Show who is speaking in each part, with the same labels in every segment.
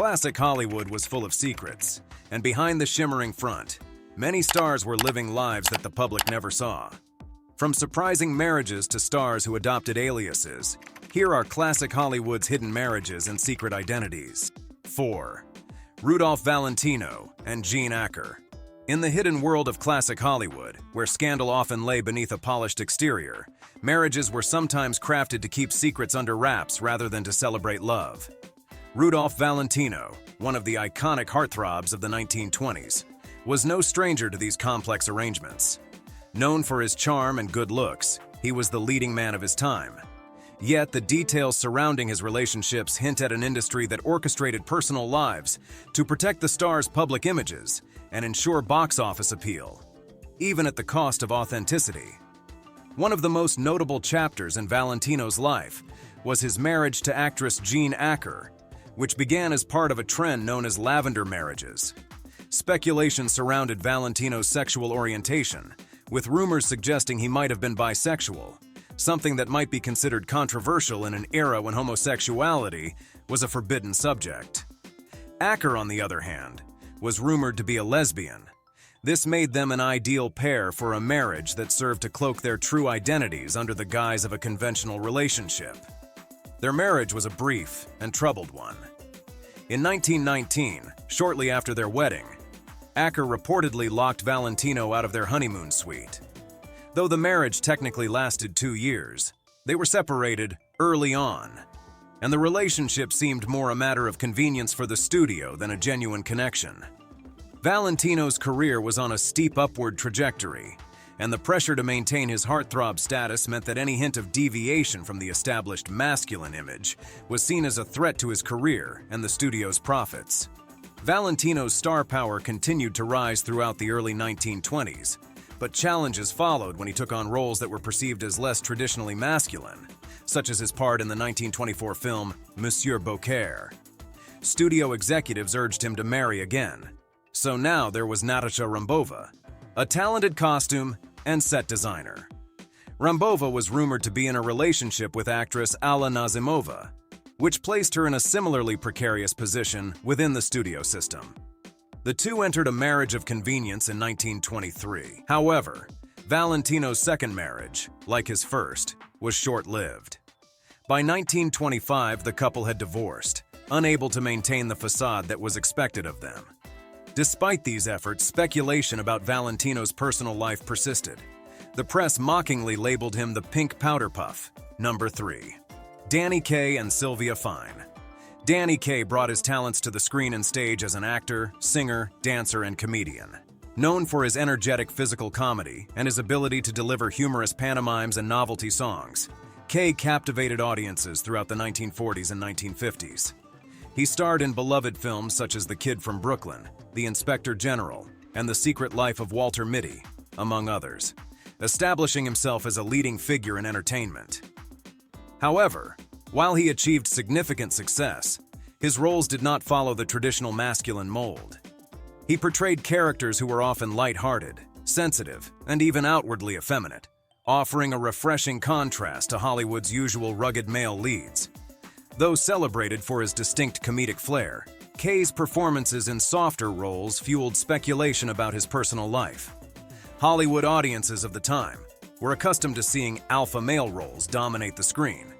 Speaker 1: Classic Hollywood was full of secrets, and behind the shimmering front, many stars were living lives that the public never saw. From surprising marriages to stars who adopted aliases, here are Classic Hollywood's hidden marriages and secret identities. 4. Rudolph Valentino and Jean Acker. In the hidden world of Classic Hollywood, where scandal often lay beneath a polished exterior, marriages were sometimes crafted to keep secrets under wraps rather than to celebrate love. Rudolph Valentino, one of the iconic heartthrobs of the 1920s, was no stranger to these complex arrangements. Known for his charm and good looks, he was the leading man of his time. Yet the details surrounding his relationships hint at an industry that orchestrated personal lives to protect the star's public images and ensure box office appeal, even at the cost of authenticity. One of the most notable chapters in Valentino's life was his marriage to actress Jean Acker, which began as part of a trend known as lavender marriages. Speculation surrounded Valentino's sexual orientation, with rumors suggesting he might have been bisexual, something that might be considered controversial in an era when homosexuality was a forbidden subject. Acker, on the other hand, was rumored to be a lesbian. This made them an ideal pair for a marriage that served to cloak their true identities under the guise of a conventional relationship. Their marriage was a brief and troubled one. In 1919, shortly after their wedding, Acker reportedly locked Valentino out of their honeymoon suite. Though the marriage technically lasted 2 years, they were separated early on, and the relationship seemed more a matter of convenience for the studio than a genuine connection. Valentino's career was on a steep upward trajectory, and the pressure to maintain his heartthrob status meant that any hint of deviation from the established masculine image was seen as a threat to his career and the studio's profits. Valentino's star power continued to rise throughout the early 1920s, but challenges followed when he took on roles that were perceived as less traditionally masculine, such as his part in the 1924 film Monsieur Beaucaire. Studio executives urged him to marry again, so now there was Natasha Rambova, a talented costume and set designer. Rambova was rumored to be in a relationship with actress Alla Nazimova, which placed her in a similarly precarious position within the studio system. The two entered a marriage of convenience in 1923. However, Valentino's second marriage, like his first, was short-lived. By 1925, the couple had divorced, unable to maintain the facade that was expected of them. Despite these efforts, speculation about Valentino's personal life persisted. The press mockingly labeled him the Pink Powder Puff. Number 3. Danny Kaye and Sylvia Fine. Danny Kaye brought his talents to the screen and stage as an actor, singer, dancer, and comedian. Known for his energetic physical comedy and his ability to deliver humorous pantomimes and novelty songs, Kaye captivated audiences throughout the 1940s and 1950s. He starred in beloved films such as The Kid from Brooklyn, The Inspector General, and The Secret Life of Walter Mitty, among others, establishing himself as a leading figure in entertainment. However, while he achieved significant success, his roles did not follow the traditional masculine mold. He portrayed characters who were often light-hearted, sensitive, and even outwardly effeminate, offering a refreshing contrast to Hollywood's usual rugged male leads. Though celebrated for his distinct comedic flair, Kaye's performances in softer roles fueled speculation about his personal life. Hollywood audiences of the time were accustomed to seeing alpha male roles dominate the screen,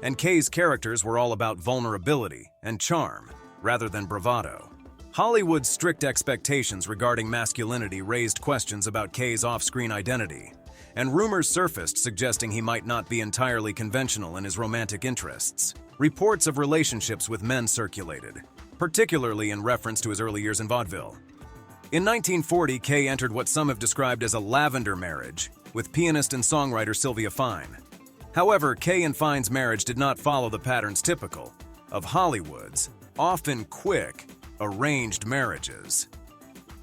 Speaker 1: and Kaye's characters were all about vulnerability and charm, rather than bravado. Hollywood's strict expectations regarding masculinity raised questions about Kaye's off-screen identity, and rumors surfaced suggesting he might not be entirely conventional in his romantic interests. Reports of relationships with men circulated, particularly in reference to his early years in vaudeville. In 1940, Kaye entered what some have described as a lavender marriage with pianist and songwriter Sylvia Fine. However, Kaye and Fine's marriage did not follow the patterns typical of Hollywood's often quick, arranged marriages.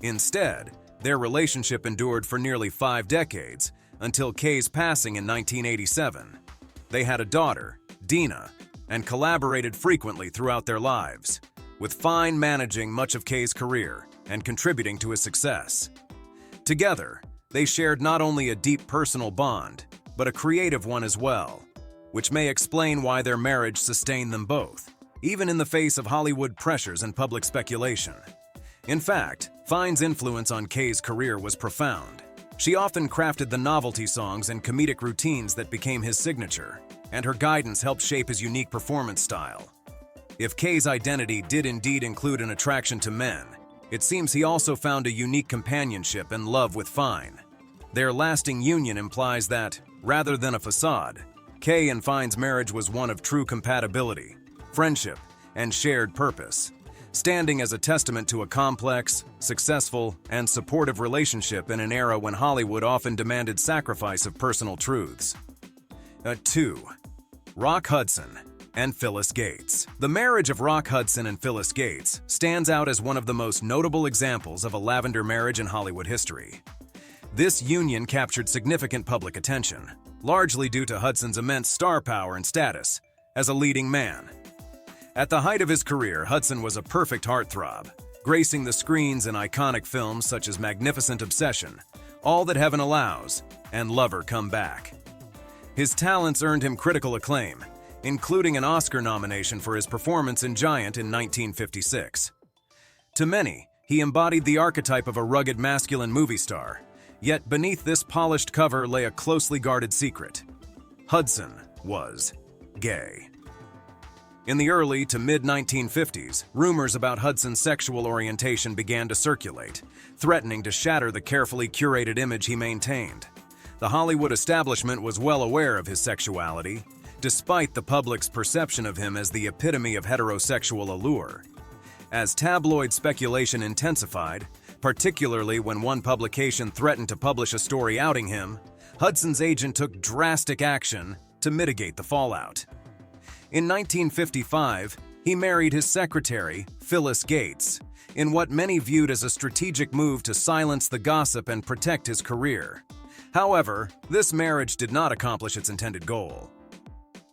Speaker 1: Instead, their relationship endured for nearly 5 decades until Kaye's passing in 1987. They had a daughter, Dina, and collaborated frequently throughout their lives, with Fine managing much of Kaye's career and contributing to his success. Together, they shared not only a deep personal bond, but a creative one as well, which may explain why their marriage sustained them both, even in the face of Hollywood pressures and public speculation. In fact, Fine's influence on Kay's career was profound. She often crafted the novelty songs and comedic routines that became his signature, and her guidance helped shape his unique performance style. If Kay's identity did indeed include an attraction to men, it seems he also found a unique companionship and love with Fine. Their lasting union implies that, rather than a facade, Kay and Fine's marriage was one of true compatibility, friendship, and shared purpose, standing as a testament to a complex, successful, and supportive relationship in an era when Hollywood often demanded sacrifice of personal truths. 2. Rock Hudson and Phyllis Gates. The marriage of Rock Hudson and Phyllis Gates stands out as one of the most notable examples of a lavender marriage in Hollywood history. This union captured significant public attention, largely due to Hudson's immense star power and status as a leading man. At the height of his career, Hudson was a perfect heartthrob, gracing the screens in iconic films such as Magnificent Obsession, All That Heaven Allows, and Lover Come Back. His talents earned him critical acclaim, including an Oscar nomination for his performance in Giant in 1956. To many, he embodied the archetype of a rugged masculine movie star, yet beneath this polished cover lay a closely guarded secret. Hudson was gay. In the early to mid-1950s, rumors about Hudson's sexual orientation began to circulate, threatening to shatter the carefully curated image he maintained. The Hollywood establishment was well aware of his sexuality, despite the public's perception of him as the epitome of heterosexual allure. As tabloid speculation intensified, particularly when one publication threatened to publish a story outing him, Hudson's agent took drastic action to mitigate the fallout. In 1955, he married his secretary, Phyllis Gates, in what many viewed as a strategic move to silence the gossip and protect his career. However, this marriage did not accomplish its intended goal.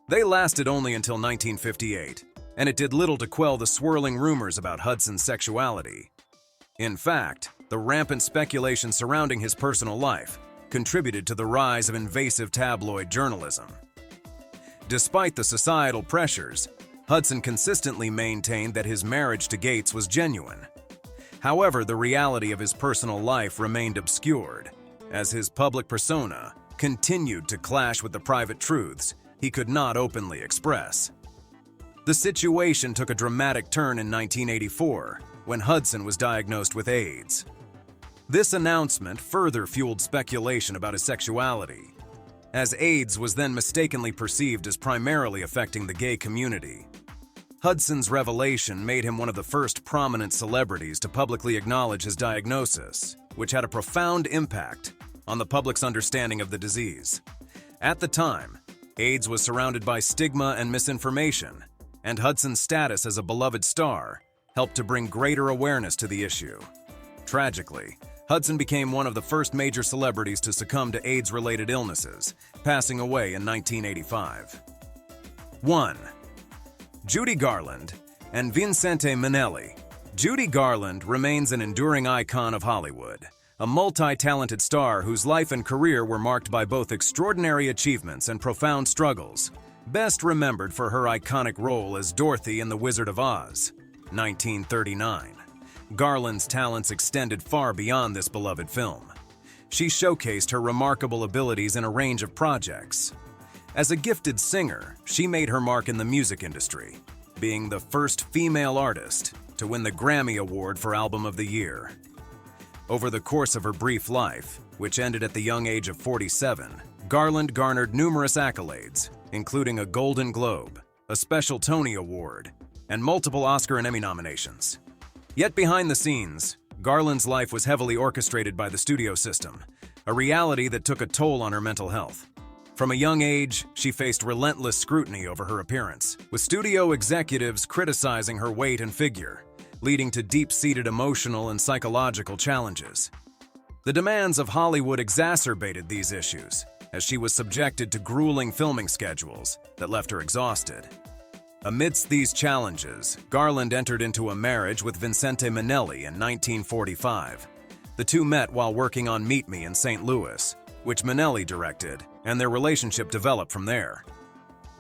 Speaker 1: They lasted only until 1958, and it did little to quell the swirling rumors about Hudson's sexuality. In fact, the rampant speculation surrounding his personal life contributed to the rise of invasive tabloid journalism. Despite the societal pressures, Hudson consistently maintained that his marriage to Gates was genuine. However, the reality of his personal life remained obscured, as his public persona continued to clash with the private truths he could not openly express. The situation took a dramatic turn in 1984, when Hudson was diagnosed with AIDS. This announcement further fueled speculation about his sexuality, as AIDS was then mistakenly perceived as primarily affecting the gay community. Hudson's revelation made him one of the first prominent celebrities to publicly acknowledge his diagnosis, which had a profound impact on the public's understanding of the disease. At the time, AIDS was surrounded by stigma and misinformation, and Hudson's status as a beloved star helped to bring greater awareness to the issue. Tragically, Hudson became one of the first major celebrities to succumb to AIDS-related illnesses, passing away in 1985. 1. Judy Garland and Vincente Minnelli. Judy Garland remains an enduring icon of Hollywood, a multi-talented star whose life and career were marked by both extraordinary achievements and profound struggles, best remembered for her iconic role as Dorothy in The Wizard of Oz, 1939. Garland's talents extended far beyond this beloved film. She showcased her remarkable abilities in a range of projects. As a gifted singer, she made her mark in the music industry, being the first female artist to win the Grammy Award for Album of the Year. Over the course of her brief life, which ended at the young age of 47, Garland garnered numerous accolades, including a Golden Globe, a special Tony Award, and multiple Oscar and Emmy nominations. Yet behind the scenes, Garland's life was heavily orchestrated by the studio system, a reality that took a toll on her mental health. From a young age, she faced relentless scrutiny over her appearance, with studio executives criticizing her weight and figure, leading to deep-seated emotional and psychological challenges. The demands of Hollywood exacerbated these issues, as she was subjected to grueling filming schedules that left her exhausted. Amidst these challenges, Garland entered into a marriage with Vincente Minnelli in 1945. The two met while working on Meet Me in St. Louis, which Minnelli directed, and their relationship developed from there.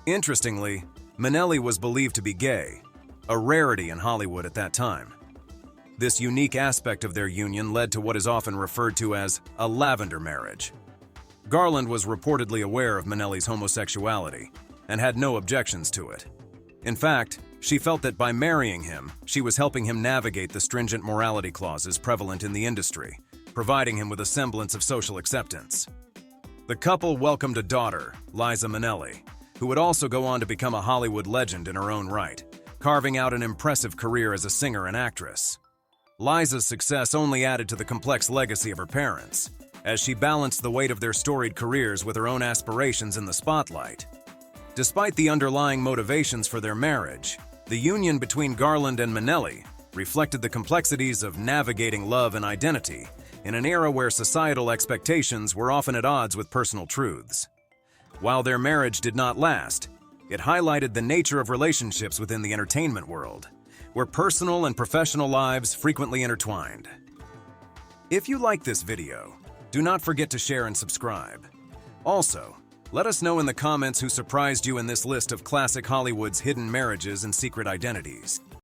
Speaker 1: Interestingly, Minnelli was believed to be gay, a rarity in Hollywood at that time. This unique aspect of their union led to what is often referred to as a lavender marriage. Garland was reportedly aware of Minnelli's homosexuality and had no objections to it. In fact, she felt that by marrying him, she was helping him navigate the stringent morality clauses prevalent in the industry, providing him with a semblance of social acceptance. The couple welcomed a daughter, Liza Minnelli, who would also go on to become a Hollywood legend in her own right, carving out an impressive career as a singer and actress. Liza's success only added to the complex legacy of her parents, as she balanced the weight of their storied careers with her own aspirations in the spotlight. Despite the underlying motivations for their marriage, the union between Garland and Minnelli reflected the complexities of navigating love and identity in an era where societal expectations were often at odds with personal truths. While their marriage did not last, it highlighted the nature of relationships within the entertainment world, where personal and professional lives frequently intertwined. If you like this video, do not forget to share and subscribe. Also, let us know in the comments who surprised you in this list of classic Hollywood's hidden marriages and secret identities.